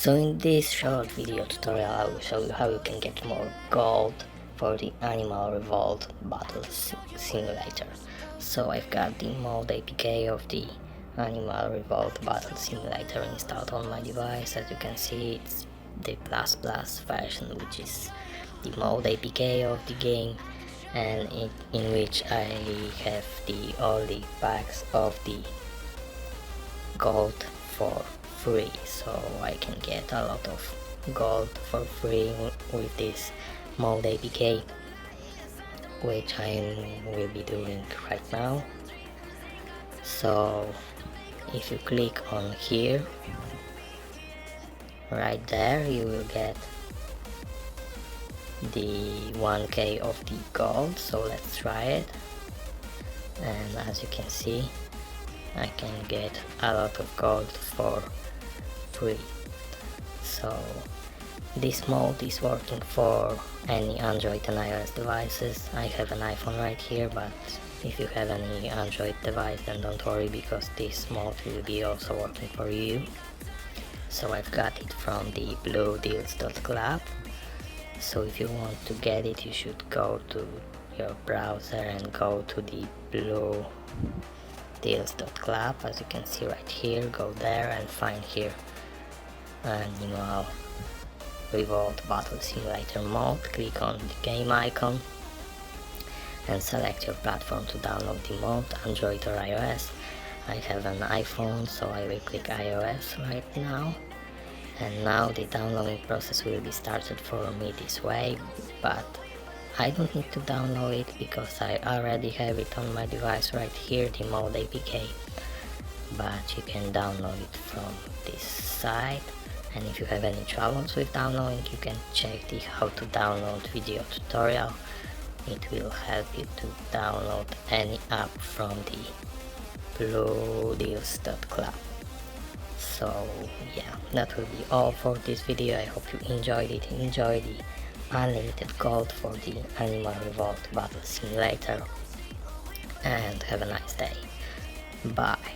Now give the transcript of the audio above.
So in this short video tutorial I will show you how you can get more gold for the Animal Revolt Battle Simulator. So I've got the mode APK of the Animal Revolt Battle Simulator installed on my device. As you can see, it's the ++ version, which is the mode APK of the game, and in which I have all the packs of the gold for free, so I can get a lot of gold for free with this mode APK, which I will be doing right now. So if you click on here, right there, you will get the 1k of the gold. So let's try it, and as you can see, I can get a lot of gold for free. So this mode is working for any Android and iOS devices. I have an iPhone right here, but if you have any Android device, then don't worry, because this mode will be also working for you. So I've got it from the bluedeals.club. So if you want to get it, you should go to your browser and go to the bluedeals.club. As you can see right here, go there and find here Animal Revolt Battle Simulator mode. Click on the game icon and select your platform to download the mode, Android or iOS. I have an iPhone, so I will click iOS right now, and now the downloading process will be started for me this way, but I don't need to download it because I already have it on my device right here, the mode APK. But you can download it from this site, and if you have any troubles with downloading, you can check the how to download video tutorial. It will help you to download any app from the bluedeals.club. So yeah, that will be all for this video. I hope you enjoyed it. Enjoy the unlimited gold for the Animal Revolt Battle Simulator, and have a nice day. Bye.